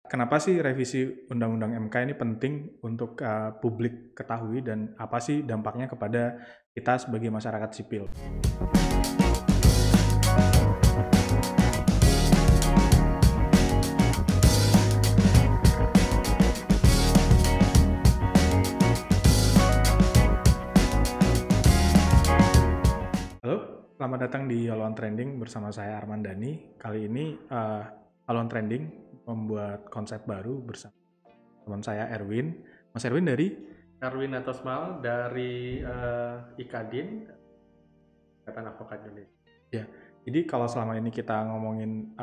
Kenapa sih revisi Undang-Undang MK ini penting untuk publik ketahui dan apa sih dampaknya kepada kita sebagai masyarakat sipil? Halo, selamat datang di Haloan Trending bersama saya Arman Dhani. Kali ini Haloan Trending membuat konsep baru bersama teman saya Erwin. Mas Erwin dari Erwin Atosmal dari IKADIN, Ikatan Advokat Indonesia. Ya, jadi kalau selama ini kita ngomongin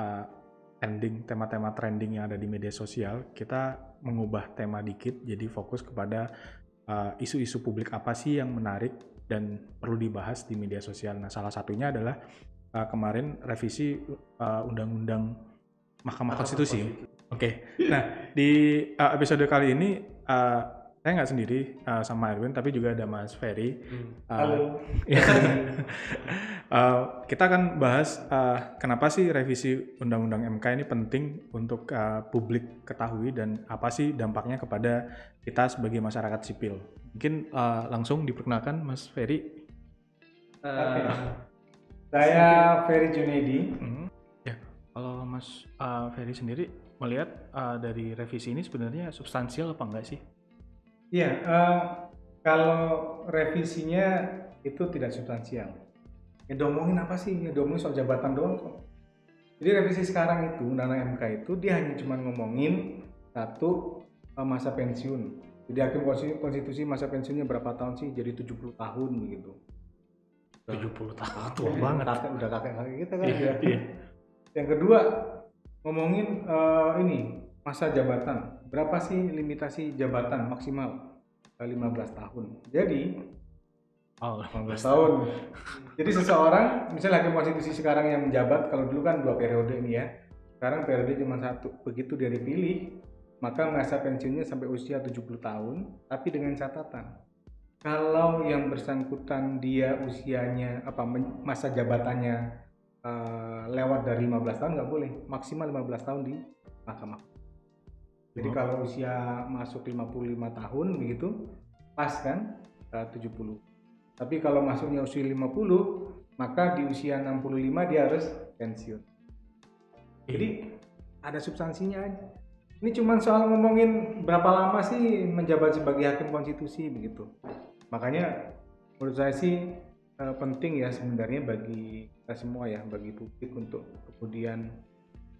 tema-tema trending yang ada di media sosial, kita mengubah tema dikit, jadi fokus kepada isu-isu publik apa sih yang menarik dan perlu dibahas di media sosial. Nah, salah satunya adalah kemarin revisi Undang-Undang Mahkamah Konstitusi. Oke. Nah, di episode kali ini saya nggak sendiri sama Erwin, tapi juga ada Mas Ferry. Halo. Kita akan bahas kenapa sih revisi Undang-Undang MK ini penting untuk publik ketahui dan apa sih dampaknya kepada kita sebagai masyarakat sipil. Mungkin langsung diperkenalkan Mas Ferry. Saya Ferry Junedi. Ya, kalau Mas Ferry sendiri melihat dari revisi ini sebenarnya substansial apa enggak sih? Iya, kalau revisinya itu tidak substansial. Yang diomongin apa sih? Yang diomongin soal jabatan doang kok. Jadi revisi sekarang itu, Undang-Undang MK itu dia hanya cuma ngomongin satu masa pensiun. Jadi hakim konstitusi masa pensiunnya berapa tahun sih? Jadi 70 tahun begitu. 70 tahun, tua banget. Udah kakek-kakek kita kan Iya, ya. iya. Yang kedua ngomongin ini masa jabatan. Berapa sih limitasi jabatan maksimal? 15 tahun. Jadi 15 tahun. Jadi seseorang, misalnya hakim konstitusi sekarang yang menjabat, kalau dulu kan 2 periode ini ya. Sekarang periode cuma 1. Begitu dia dipilih, maka masa pensiunnya sampai usia 70 tahun, tapi dengan catatan kalau yang bersangkutan dia usianya masa jabatannya lewat dari 15 tahun nggak boleh, maksimal 15 tahun di mahkamah. Jadi kalau usia masuk 55 tahun begitu pas kan 70. Tapi kalau masuknya usia 50, maka di usia 65 dia harus pensiun. Jadi ada substansinya aja. Ini cuma soal ngomongin berapa lama sih menjabat sebagai hakim konstitusi begitu. Makanya menurut saya sih penting ya sebenarnya bagi kita semua ya, bagi publik untuk kemudian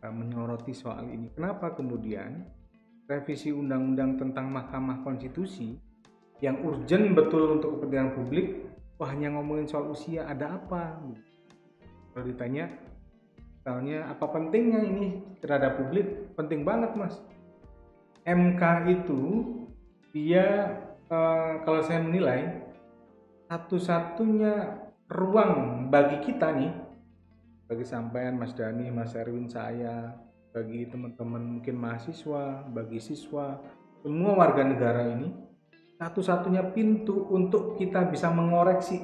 menyoroti soal ini. Kenapa kemudian revisi undang-undang tentang Mahkamah Konstitusi yang urgent betul untuk kepentingan publik, hanya ngomongin soal usia, ada apa? Kalau ditanya, misalnya apa pentingnya ini terhadap publik? Penting banget mas. MK itu dia kalau saya menilai satu-satunya ruang bagi kita nih, bagi sampean Mas Dhani, Mas Erwin, saya, bagi teman-teman mungkin mahasiswa, bagi siswa, semua warga negara ini, satu-satunya pintu untuk kita bisa mengoreksi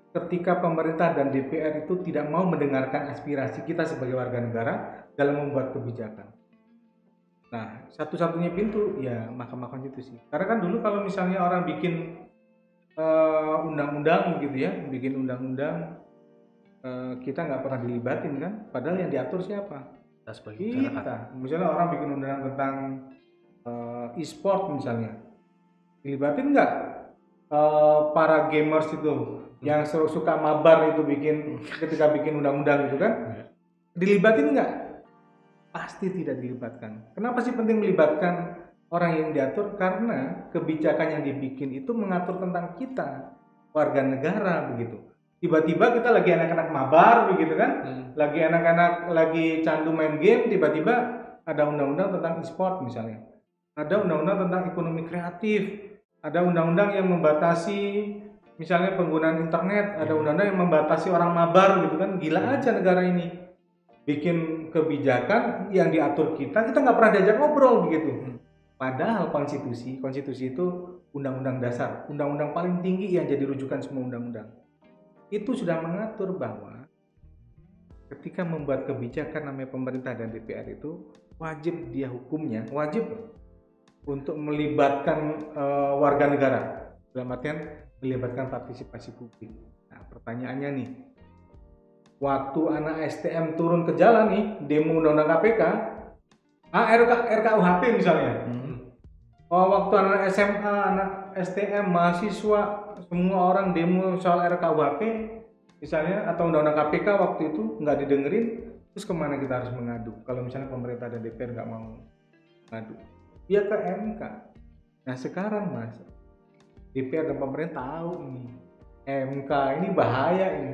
ketika pemerintah dan DPR itu tidak mau mendengarkan aspirasi kita sebagai warga negara dalam membuat kebijakan. Nah, satu-satunya pintu ya Mahkamah Konstitusi. Karena kan dulu kalau misalnya orang bikin undang-undang gitu ya, bikin undang-undang kita nggak pernah dilibatin kan, padahal yang diatur siapa? Kita. Misalnya orang bikin undang-undang tentang e-sport misalnya, dilibatin nggak para gamers itu yang suka mabar itu ketika bikin undang-undang itu kan, dilibatin nggak? Pasti tidak dilibatkan. Kenapa sih penting melibatkan orang yang diatur? Karena kebijakan yang dibikin itu mengatur tentang kita, warga negara begitu. Tiba-tiba kita lagi anak-anak mabar begitu kan, lagi anak-anak lagi candu main game, tiba-tiba ada undang-undang tentang e-sport misalnya, ada undang-undang tentang ekonomi kreatif, ada undang-undang yang membatasi misalnya penggunaan internet, ada undang-undang yang membatasi orang mabar gitu kan. Gila aja negara ini bikin kebijakan yang diatur kita nggak pernah diajak ngobrol begitu. Padahal konstitusi itu undang-undang dasar, undang-undang paling tinggi yang jadi rujukan semua undang-undang. Itu sudah mengatur bahwa ketika membuat kebijakan namanya pemerintah dan DPR itu wajib dia hukumnya, wajib untuk melibatkan warga negara, dalam artian melibatkan partisipasi publik. Nah, pertanyaannya nih, waktu anak STM turun ke jalan nih, demo undang-undang KPK, RKUHP misalnya, waktu anak SMA, anak STM, mahasiswa, semua orang demo soal RKUHP misalnya, atau undang-undang KPK waktu itu nggak didengerin, terus kemana kita harus mengadu? Kalau misalnya pemerintah dan DPR nggak mau mengadu, dia ke MK. Nah sekarang Mas, DPR dan pemerintah tahu nih, MK ini bahaya ini.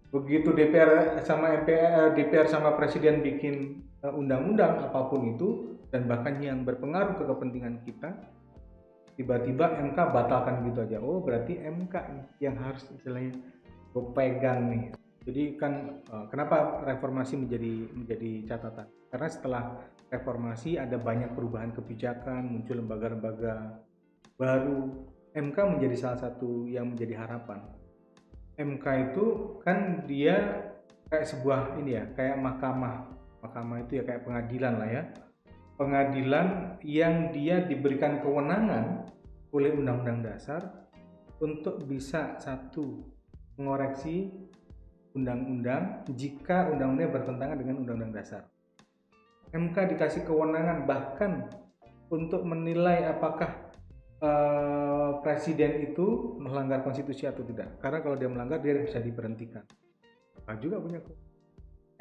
Begitu DPR sama presiden bikin undang-undang apapun itu, dan bahkan yang berpengaruh ke kepentingan kita, tiba-tiba MK batalkan gitu aja. Oh berarti MK nih yang harus istilahnya gue pegang nih. Jadi kan kenapa reformasi menjadi catatan? Karena setelah reformasi ada banyak perubahan kebijakan, muncul lembaga-lembaga baru. MK menjadi salah satu yang menjadi harapan. MK itu kan dia kayak sebuah ini ya, kayak mahkamah itu ya kayak pengadilan lah ya. Pengadilan yang dia diberikan kewenangan oleh Undang-Undang Dasar untuk bisa satu mengoreksi undang-undang jika undang-undangnya bertentangan dengan Undang-Undang Dasar. MK dikasih kewenangan bahkan untuk menilai apakah presiden itu melanggar konstitusi atau tidak. Karena kalau dia melanggar dia bisa diberhentikan. MK juga punya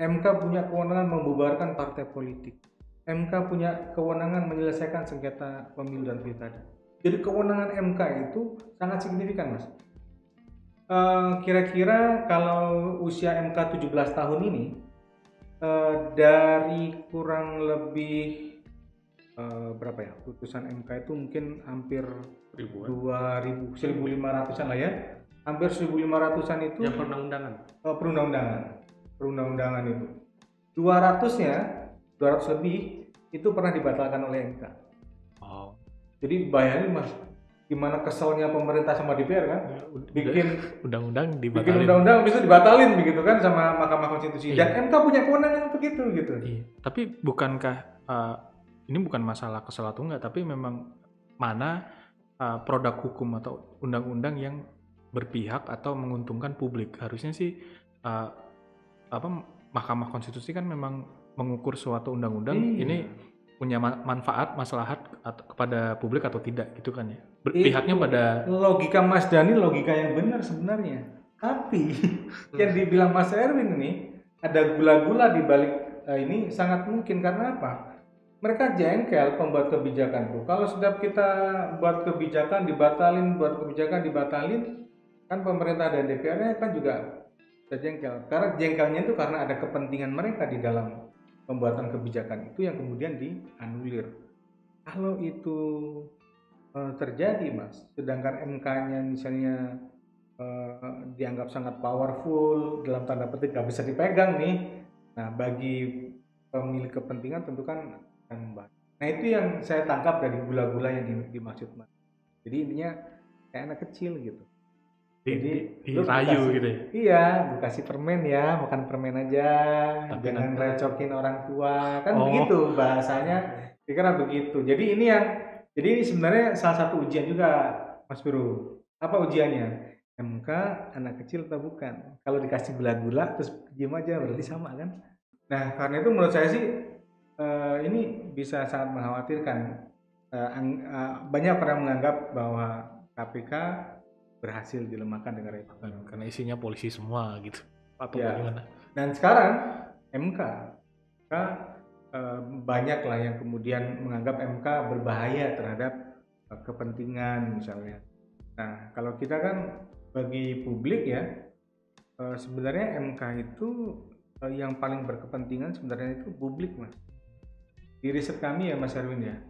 MK punya kewenangan membubarkan partai politik. MK punya kewenangan menyelesaikan sengketa pemilu dan pilkada. Jadi kewenangan MK itu sangat signifikan, Mas. Kira-kira kalau usia MK 17 tahun ini dari kurang lebih berapa ya, putusan MK itu mungkin hampir 1.500-an lah ya, hampir 1.500-an itu yang perundang-undangan itu 200 lebih itu pernah dibatalkan oleh MK. Jadi bayangin Mas, gimana keselnya pemerintah sama DPR kan, bikin undang-undang bisa dibatalin begitu kan sama Mahkamah Konstitusi. Dan MK punya kewenangan untuk itu gitu. Tapi bukankah ini bukan masalah kesel atau enggak, tapi memang mana produk hukum atau undang-undang yang berpihak atau menguntungkan publik? Harusnya sih Mahkamah Konstitusi kan memang mengukur suatu undang-undang ini punya manfaat, maslahat kepada publik atau tidak gitu kan ya. Berpihaknya pada logika Mas Dhani, logika yang benar sebenarnya. Tapi yang dibilang Mas Erwin ini ada gula-gula di balik ini sangat mungkin. Karena apa? Mereka jengkel pembuat kebijakan tuh. Kalau setiap kita buat kebijakan dibatalin, kan pemerintah dan DPR-nya kan juga jengkel. Karena jengkelnya itu karena ada kepentingan mereka di dalam pembuatan kebijakan itu yang kemudian dianulir. Kalau itu terjadi Mas, sedangkan MK-nya misalnya dianggap sangat powerful, dalam tanda petik gak bisa dipegang nih. Nah bagi pemilik kepentingan tentu kan akan membantu. Nah itu yang saya tangkap dari gula-gula yang dimaksud Mas. Jadi intinya kayak anak kecil gitu. Jadi dirayu gitu ya. Iya, gue kasih permen ya, makan permen aja. Tapi jangan recokin orang tua. Kan begitu bahasanya. Kira-kira begitu. Jadi ini sebenarnya salah satu ujian juga Mas Bro. Apa ujiannya? MK anak kecil atau bukan? Kalau dikasih gula-gula terus diam aja berarti sama kan? Nah, karena itu menurut saya sih ini bisa sangat mengkhawatirkan. Banyak orang menganggap bahwa KPK berhasil dilemahkan dengan reformasi karena isinya polisi semua gitu atau bagaimana. Dan sekarang MK banyak lah yang kemudian menganggap MK berbahaya terhadap kepentingan misalnya. Nah kalau kita kan bagi publik ya, sebenarnya MK itu yang paling berkepentingan sebenarnya itu publik Mas. Di riset kami ya Mas Erwin ya,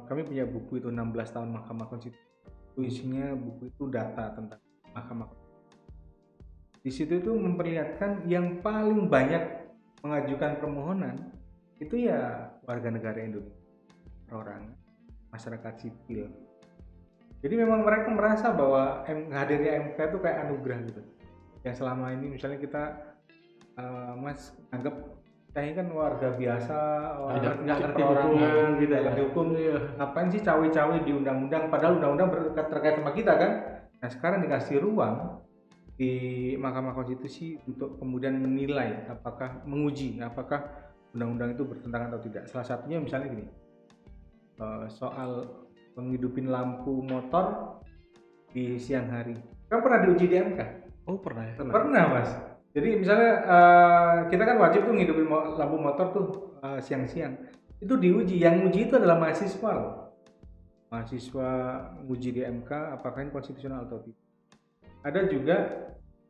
kami punya buku itu 16 tahun Mahkamah Konstitusi. Isinya buku itu data tentang Mahkamah Konstitusi. Di situ itu memperlihatkan yang paling banyak mengajukan permohonan itu ya warga negara Indonesia, orang masyarakat sipil. Jadi memang mereka merasa bahwa hadirnya MK itu kayak anugerah gitu. Yang selama ini misalnya kita Mas anggap saya kan warga biasa, Nggak ngerti perorangan, hukum gitu nggak ya. ngerti hukum. Iya. Ngapain sih cawe-cawe di undang-undang? Padahal undang-undang terkait sama kita kan. Nah sekarang dikasih ruang di Mahkamah Konstitusi untuk kemudian menilai menguji apakah undang-undang itu bertentangan atau tidak. Salah satunya misalnya gini, soal menghidupin lampu motor di siang hari. Kan pernah diuji di MK? Oh pernah ya? Pernah Mas. Jadi misalnya kita kan wajib tuh ngidupin lampu motor tuh siang-siang. Itu diuji, yang uji itu adalah mahasiswa loh. Mahasiswa uji di MK apakah ini konstitusional atau tidak. Ada juga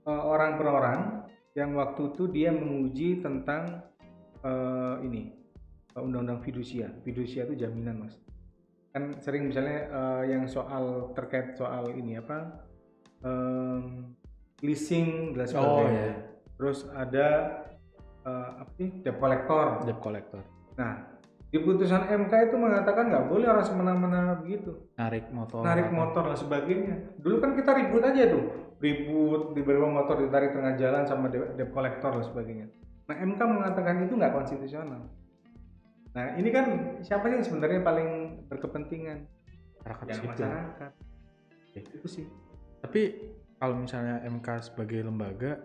orang per orang yang waktu itu dia menguji tentang undang-undang fidusia. Fidusia itu jaminan Mas. Kan sering misalnya yang terkait soal ini leasing dan sebagainya. Terus ada debt collector. Debt collector. Nah, di putusan MK itu mengatakan nggak boleh orang semena-mena begitu. Narik motor Dan sebagainya. Dulu kan kita ribut aja tuh, di beberapa motor ditarik tengah jalan sama debt collector dan sebagainya. Nah, MK mengatakan itu nggak konstitusional. Nah, ini kan siapa sih yang sebenarnya paling berkepentingan? Masyarakat. Itu sih. Tapi kalau misalnya MK sebagai lembaga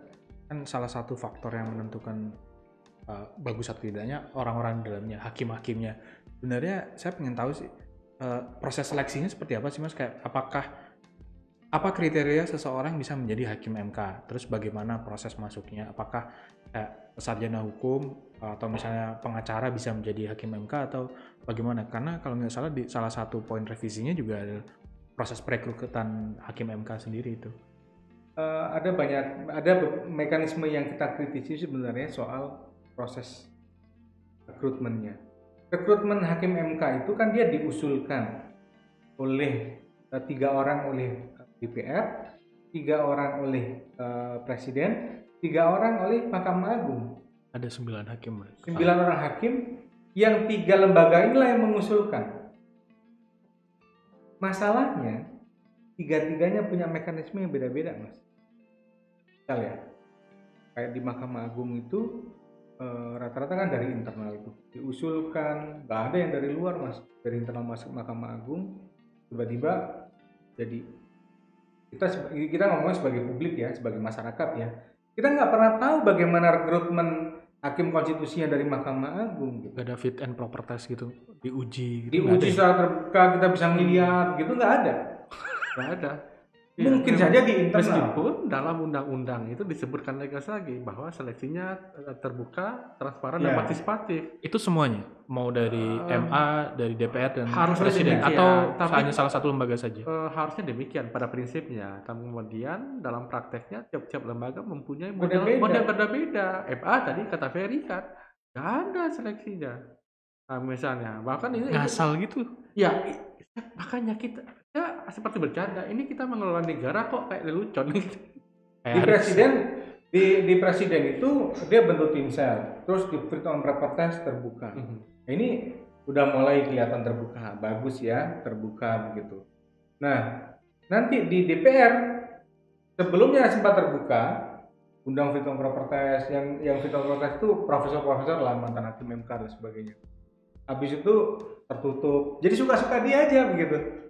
kan salah satu faktor yang menentukan bagus atau tidaknya orang-orang di dalamnya, hakim-hakimnya. Sebenarnya saya pengen tahu sih proses seleksinya seperti apa sih Mas? Kayak apa kriteria seseorang bisa menjadi hakim MK? Terus bagaimana proses masuknya? Apakah sarjana hukum atau misalnya pengacara bisa menjadi hakim MK atau bagaimana? Karena kalau nggak salah di salah satu poin revisinya juga ada proses perekrutan hakim MK sendiri itu. Ada mekanisme yang kita kritisi sebenarnya soal proses rekrutmennya. Rekrutmen hakim MK itu kan dia diusulkan oleh 3 orang oleh DPR, 3 orang oleh Presiden, 3 orang oleh Mahkamah Agung. Ada 9 hakim. 9 orang hakim yang 3 lembaga inilah yang mengusulkan. Masalahnya 3-tiganya punya mekanisme yang beda-beda Mas. Misal ya, kayak di Mahkamah Agung itu rata-rata kan dari internal itu diusulkan, nggak ada yang dari luar Mas. Dari internal Mahkamah Agung tiba-tiba jadi kita ngomongnya sebagai publik ya, sebagai masyarakat ya, kita nggak pernah tahu bagaimana rekrutmen hakim konstitusinya dari Mahkamah Agung gitu. Gak ada fit and proper test gitu, diuji gitu. Diuji secara terbuka, kita bisa ngeliat gitu, nggak ada. Mungkin saja di internal. Meskipun dalam undang-undang itu disebutkan lagi bahwa seleksinya terbuka, transparan dan partisipatif. Itu semuanya, mau dari MA, dari DPR dan harusnya Presiden demikian, atau tapi hanya salah satu lembaga saja? Harusnya demikian pada prinsipnya. Tapi kemudian dalam prakteknya tiap-tiap lembaga mempunyai Beda-beda. model berbeda. MA tadi kata Ferry kan, nggak ada seleksinya. Nah, misalnya, bahkan ini Ngasal gitu. ya makanya kita seperti bercanda. Ini kita mengelola negara kok kayak lelucon gitu. Di presiden itu dia bentuk tim sel, terus di fit and proper test terbuka. Nah, ini udah mulai kelihatan terbuka, bagus ya, terbuka begitu. Nah, nanti di DPR sebelumnya sempat terbuka, undang fit and proper test, yang fit and proper test itu profesor-profesor lah, mantan hakim MK dan sebagainya. Habis itu tertutup, jadi suka-suka dia aja begitu.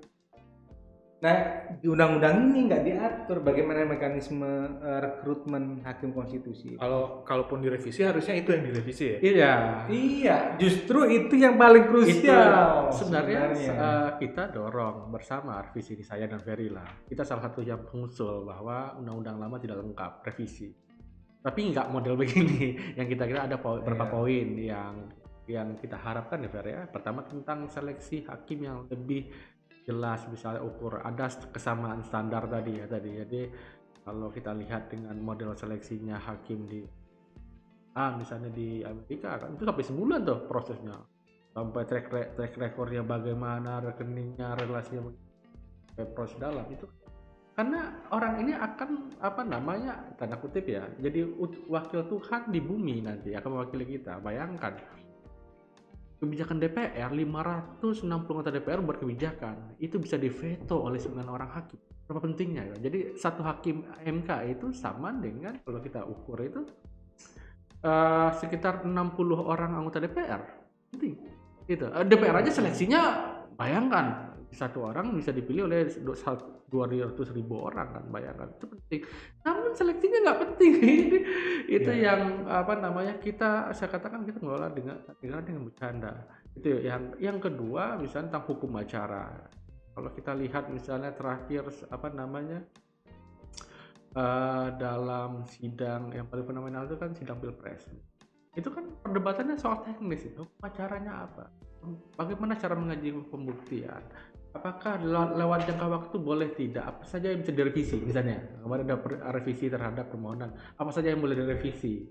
Nah, di undang-undang ini nggak diatur bagaimana mekanisme rekrutmen hakim konstitusi. Kalaupun direvisi harusnya itu yang direvisi ya. Iya, Justru itu yang paling krusial. Sebenarnya kita dorong bersama revisi ini, saya dan Ferry lah. Kita salah satu yang pengusul bahwa undang-undang lama tidak lengkap, revisi. Tapi nggak model begini. Yang kita kira ada beberapa poin yang kita harapkan ya Ferry ya. Pertama tentang seleksi hakim yang lebih jelas, misalnya ukur ada kesamaan standar tadi. Jadi kalau kita lihat dengan model seleksinya hakim di misalnya di Amerika kan itu sampai sebulan tuh prosesnya, sampai track recordnya bagaimana, rekeningnya, relasinya, proses dalam itu, karena orang ini akan tanda kutip ya, jadi wakil Tuhan di bumi, nanti akan mewakili kita. Bayangkan kebijakan DPR, 560 anggota DPR buat kebijakan, itu bisa diveto oleh 9 orang hakim. Berapa pentingnya ya? Jadi satu hakim MK itu sama dengan, kalau kita ukur itu sekitar 60 orang anggota DPR. Penting. Gitu. DPR aja seleksinya bayangkan satu orang bisa dipilih oleh 200.000 orang kan, bayangkan itu penting. Namun seleksinya nggak penting. Itu Iya. yang saya katakan kita ngelola dengan bercanda. Itu yang kedua misalnya tentang hukum acara. Kalau kita lihat misalnya terakhir dalam sidang yang paling fenomenal itu kan sidang Pilpres. Itu kan perdebatannya soal teknis itu, acaranya apa? Bagaimana cara mengaji pembuktian? Apakah lewat jangka waktu boleh tidak? Apa saja yang bisa direvisi misalnya? Kemarin ada revisi terhadap permohonan. Apa saja yang boleh direvisi?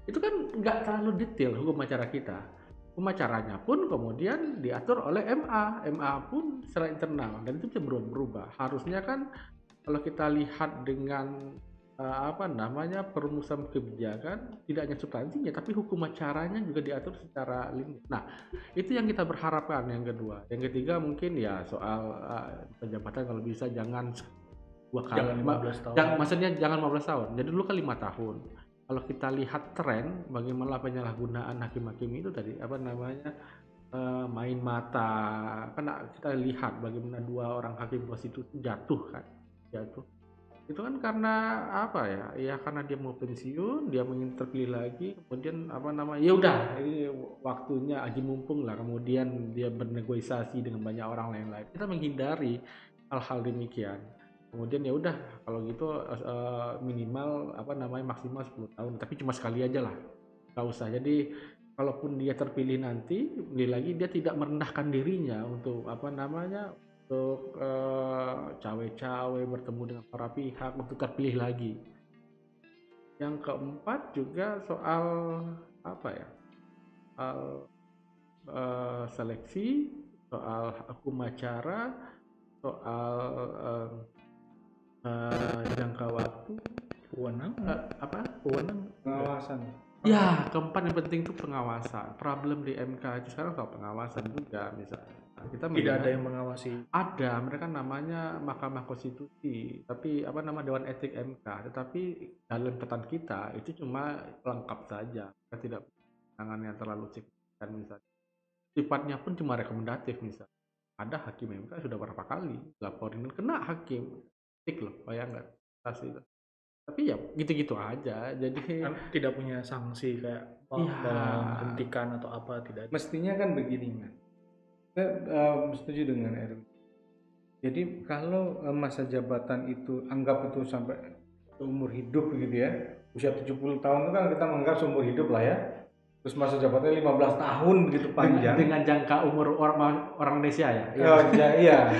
Itu kan nggak terlalu detail hukum acara kita. Hukum acaranya pun kemudian diatur oleh MA pun secara internal dan itu bisa berubah. Harusnya kan kalau kita lihat dengan perumusan kebijakan tidak hanya substansinya tapi hukum acaranya juga diatur secara linear. Nah, itu yang kita berharapkan yang kedua. Yang ketiga mungkin ya soal penjabatan kalau bisa jangan 2 kali. Jangan 15 tahun. Maksudnya jangan 15 tahun. Jadi dulu kan 5 tahun. Kalau kita lihat tren bagaimana penyalahgunaan hakim-hakim itu tadi main mata. Karena kita lihat bagaimana 2 orang hakim konstitusi jatuh. Itu kan karena karena dia mau pensiun, dia ingin terpilih lagi, kemudian ya udah ini waktunya aji mumpung lah, kemudian dia bernegosiasi dengan banyak orang lain. Kita menghindari hal-hal demikian. Kemudian ya udah kalau gitu minimal maksimal 10 tahun, tapi cuma sekali aja lah, nggak usah. Jadi kalaupun dia terpilih nanti, lagi dia tidak merendahkan dirinya untuk untuk cawe-cawe bertemu dengan para pihak untuk terpilih lagi. Yang keempat juga soal seleksi, soal hukum acara, soal jangka waktu, Wewenang, pengawasan. Ya, keempat yang penting itu pengawasan. Problem di MK itu sekarang soal pengawasan juga misalnya. Kita tidak ada yang mengawasi. Ada, mereka namanya Mahkamah Konstitusi, tapi Dewan Etik MK. Tetapi dalam catatan kita itu cuma pelengkap saja. Kita tidak tangan yang terlalu signifikan misalnya. Sifatnya pun cuma rekomendatif misalnya. Ada hakim MK sudah berapa kali laporin kena hakim etik loh, bayangkan itu. Tapi ya gitu-gitu aja. Jadi Kan tidak punya sanksi kayak hentikan atau apa, tidak. Mestinya kan begini, Mas. Saya setuju dengan Erwin. Jadi kalau masa jabatan itu anggap itu sampai seumur hidup gitu ya, usia 70 tahun itu kan kita menganggap seumur hidup lah ya. Terus masa jabatannya 15 tahun begitu panjang. Dengan jangka umur orang Indonesia ya. Iya.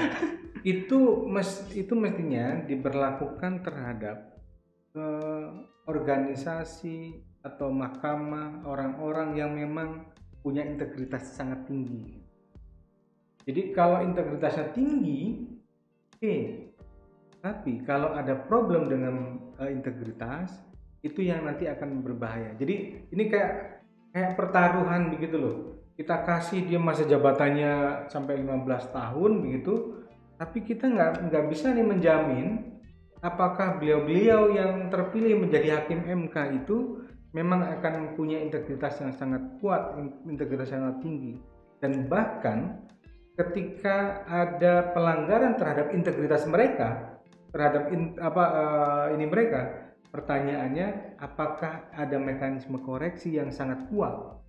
Itu mestinya diberlakukan terhadap organisasi atau mahkamah orang-orang yang memang punya integritas sangat tinggi. Jadi kalau integritasnya tinggi, tapi kalau ada problem dengan integritas, itu yang nanti akan berbahaya. Jadi ini kayak pertaruhan begitu loh. Kita kasih dia masa jabatannya sampai 15 tahun begitu, tapi kita nggak bisa nih menjamin apakah beliau-beliau yang terpilih menjadi hakim MK itu memang akan punya integritas yang sangat kuat, integritas yang sangat tinggi. Dan bahkan ketika ada pelanggaran terhadap integritas mereka, terhadap mereka, pertanyaannya apakah ada mekanisme koreksi yang sangat kuat?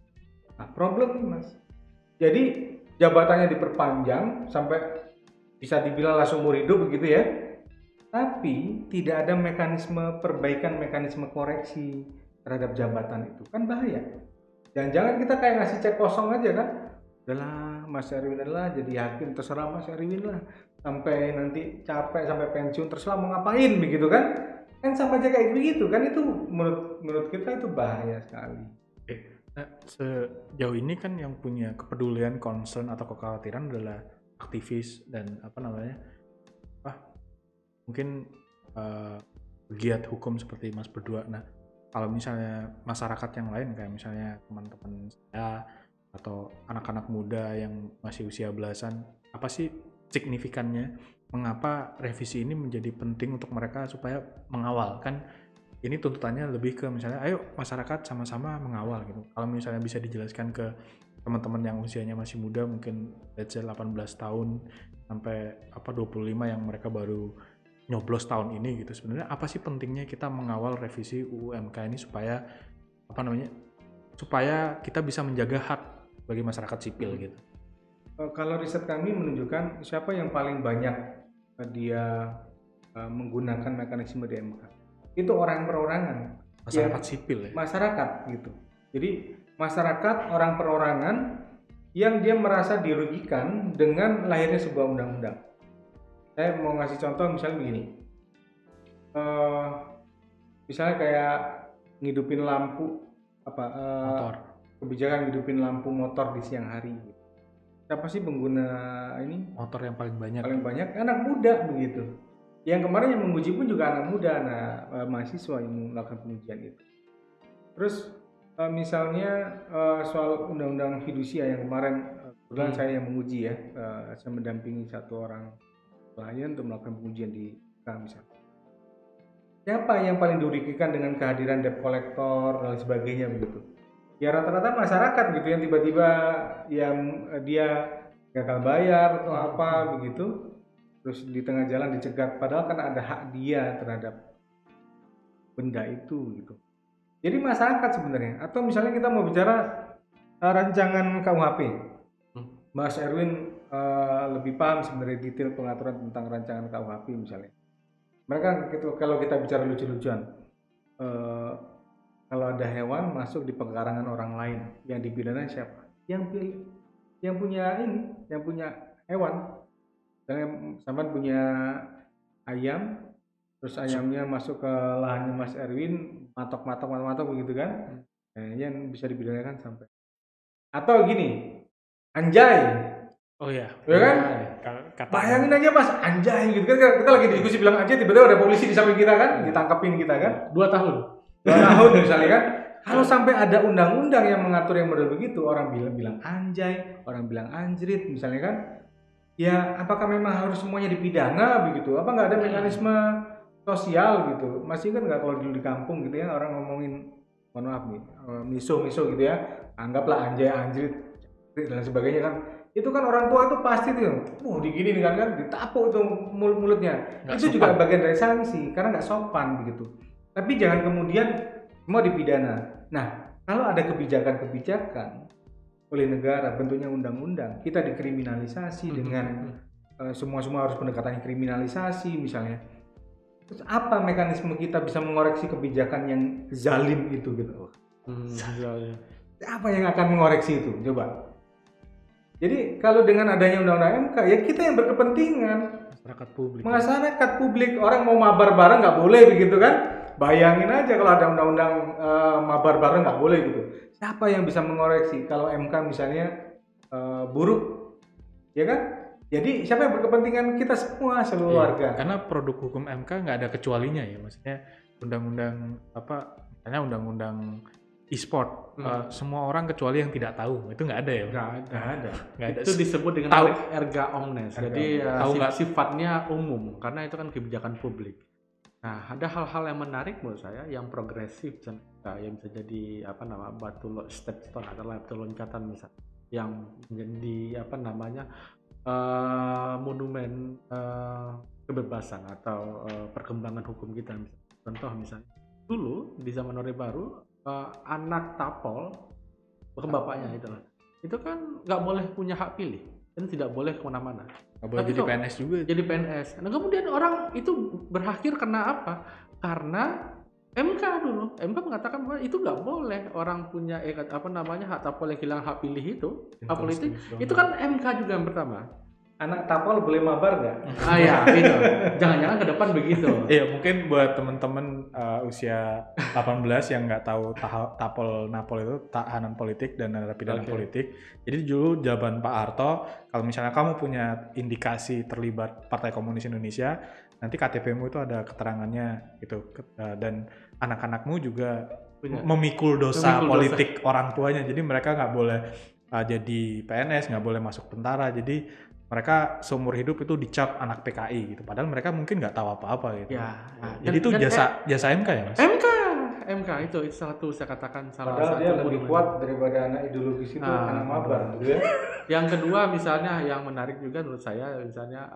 Nah, problem nih Mas. Jadi jabatannya diperpanjang sampai bisa dibilang langsung umur hidup begitu ya. Tapi tidak ada mekanisme perbaikan, mekanisme koreksi terhadap jabatan itu, kan bahaya. Jangan-jangan kita kayak ngasih cek kosong aja kan. Udahlah Mas Erwin adalah jadi hakim, terserah Mas Erwin lah, sampai nanti capek sampai pensiun terserah mau ngapain begitu kan sama aja kayak begitu kan. Itu menurut kita itu bahaya sekali. Nah, sejauh ini kan yang punya kepedulian, concern atau kekhawatiran adalah aktivis dan mungkin pegiat hukum seperti Mas berdua. Nah, kalau misalnya masyarakat yang lain kayak misalnya teman-teman saya atau anak-anak muda yang masih usia belasan, apa sih signifikannya? Mengapa revisi ini menjadi penting untuk mereka supaya mengawal? Kan ini tuntutannya lebih ke misalnya ayo masyarakat sama-sama mengawal gitu. Kalau misalnya bisa dijelaskan ke teman-teman yang usianya masih muda, mungkin let's say 18 tahun sampai 25 yang mereka baru nyoblos tahun ini gitu. Sebenarnya apa sih pentingnya kita mengawal revisi UU MK ini supaya supaya kita bisa menjaga hak bagi masyarakat sipil gitu. Kalau riset kami menunjukkan siapa yang paling banyak dia menggunakan mekanisme di MK. Itu orang perorangan. Masyarakat sipil ya. Masyarakat gitu. Jadi masyarakat orang perorangan yang dia merasa dirugikan dengan lahirnya sebuah undang-undang. Saya mau ngasih contoh misalnya begini. Misalnya kayak ngidupin lampu Motor. Kebijakan ngidupin lampu motor di siang hari gitu. Siapa sih pengguna ini? Motor yang paling banyak. Paling banyak anak muda begitu. Yang kemarin yang menguji pun juga anak muda, mahasiswa yang melakukan pengujian itu. Terus misalnya soal undang-undang fidusia yang kemarin kebetulan saya yang menguji ya, saya mendampingi satu orang klien untuk melakukan pengujian di misalnya. Siapa yang paling dirugikan dengan kehadiran debt collector dan sebagainya begitu? Ya rata-rata masyarakat gitu yang tiba-tiba yang dia gagal bayar atau apa begitu. Terus di tengah jalan dicegat, padahal kan ada hak dia terhadap benda itu gitu. Jadi masyarakat sebenarnya, atau misalnya kita mau bicara rancangan KUHP, Mas Erwin lebih paham sebenarnya detail pengaturan tentang rancangan KUHP misalnya. Mereka gitu, kalau kita bicara lucu-lucuan, kalau ada hewan masuk di pekarangan orang lain, yang dipidana siapa? Yang punya hewan. Misalnya sampai punya ayam, terus ayamnya masuk ke lahannya Mas Erwin, matok begitu kan? Yang bisa dipidanakan sampai. Atau gini, anjay. Oh iya. Ya kan? Bayangin aja Mas, anjay gitu kan. Kita lagi diskusi bilang anjay, tiba-tiba ada polisi di samping kita kan, ditangkapin kita kan? 2 tahun misalnya kan. Kalau sampai ada undang-undang yang mengatur yang model begitu, orang bilang anjay, orang bilang anjrit misalnya kan. Ya, apakah memang harus semuanya dipidana begitu? Apa nggak ada mekanisme sosial gitu? Masih kan nggak kalau dulu di kampung gitu ya orang ngomongin, mohon maaf nih, miso gitu ya, anggaplah anjay, anjrit dan sebagainya kan. Itu kan orang tua itu pasti tuh, digini kan ditapuk tuh mulutnya. Gak itu sopan. Juga bagian dari sanksi karena nggak sopan begitu. Tapi jangan kemudian mau dipidana. Nah, kalau ada kebijakan oleh negara bentuknya undang-undang, kita dikriminalisasi dengan semua harus pendekatan kriminalisasi misalnya. Terus apa mekanisme kita bisa mengoreksi kebijakan yang zalim itu gitu? Apa yang akan mengoreksi itu? Coba. Jadi kalau dengan adanya undang-undang MK ya kita yang berkepentingan. Masyarakat publik orang mau mabar bareng nggak boleh begitu kan? Bayangin aja kalau ada undang-undang mabar bareng nggak boleh gitu. Siapa yang bisa mengoreksi kalau MK misalnya buruk, ya kan? Jadi siapa yang berkepentingan? Kita semua, seluruh warga. Karena produk hukum MK nggak ada kecualinya ya, maksudnya undang-undang misalnya undang-undang e-sport, semua orang kecuali yang tidak tahu itu nggak ada ya? Nggak ada. Itu disebut dengan erga omnes. Jadi sifatnya umum karena itu kan kebijakan publik. Nah, ada hal-hal yang menarik menurut saya yang progresif yang bisa jadi batu stepstone atau batu loncatan misalnya yang menjadi monumen kebebasan atau perkembangan hukum kita. Contoh misalnya dulu di zaman Orde Baru anak tapol bukan bapaknya itu kan nggak boleh punya hak pilih dan tidak boleh kemana-mana. Nggak boleh jadi PNS juga. Jadi PNS. Nah kemudian orang itu berakhir karena apa? Karena MK dulu. MK mengatakan bahwa itu nggak boleh orang punya hak tapol yang hilang hak pilih itu, hak politik. Itu kan MK juga yang pertama. Anak tapol boleh mabar nggak? Ya gitu. Jangan-jangan ke depan begitu. Iya mungkin buat teman-teman usia 18 yang nggak tahu napol itu tahanan politik dan narapidana politik. Jadi dulu zaman Pak Harto, kalau misalnya kamu punya indikasi terlibat Partai Komunis Indonesia, nanti KTP-mu itu ada keterangannya gitu, dan anak-anakmu juga memikul dosa politik orang tuanya. Jadi mereka nggak boleh jadi PNS, nggak boleh masuk tentara. Jadi mereka seumur hidup itu dicap anak PKI gitu. Padahal mereka mungkin nggak tahu apa-apa gitu. Ya, Jadi itu jasa MK ya Mas? MK itu satu saya katakan salah Padahal satu dia lebih monumen. kuat daripada anak ideologis itu, anak mabar gitu ya. Yang kedua misalnya yang menarik juga menurut saya misalnya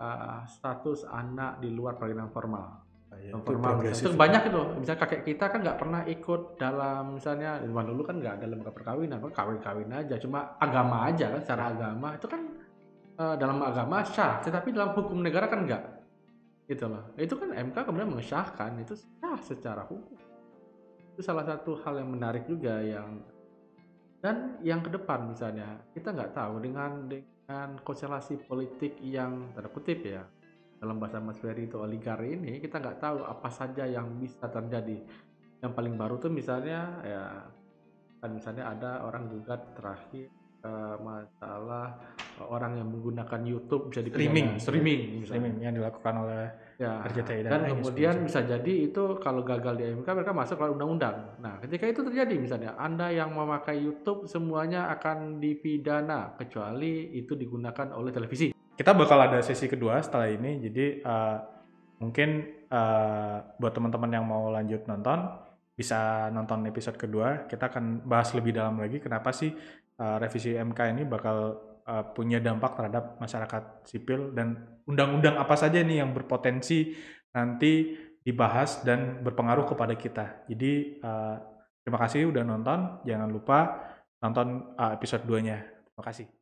status anak di luar perkawinan formal. Ya, itu Formal progresif. itu banyak itu. Misalnya kakek kita kan nggak pernah ikut dalam misalnya zaman dulu kan nggak ada lembaga perkawinan, kan kawin-kawin aja, cuma agama aja kan secara agama itu kan dalam agama sah, tetapi dalam hukum negara kan enggak. Gitu loh. Itu kan MK kemudian mengesahkan itu sah secara hukum. Itu salah satu hal yang menarik juga dan yang ke depan misalnya kita nggak tahu dengan konstelasi politik yang tanda kutip ya dalam bahasa Mas Ferry itu oligarki ini kita nggak tahu apa saja yang bisa terjadi. Yang paling baru tuh misalnya ya kan misalnya ada orang gugat terakhir masalah orang yang menggunakan YouTube bisa dipidana streaming yang dilakukan oleh ya, RCTI dan kemudian bisa jadi itu kalau gagal di MK mereka masuk ke undang-undang. Nah, ketika itu terjadi misalnya Anda yang memakai YouTube semuanya akan dipidana kecuali itu digunakan oleh televisi. Kita bakal ada sesi kedua setelah ini. Jadi mungkin buat teman-teman yang mau lanjut nonton bisa nonton episode kedua. Kita akan bahas lebih dalam lagi kenapa sih revisi MK ini bakal punya dampak terhadap masyarakat sipil dan undang-undang apa saja nih yang berpotensi nanti dibahas dan berpengaruh kepada kita. Jadi terima kasih udah nonton. Jangan lupa nonton episode 2-nya. Terima kasih.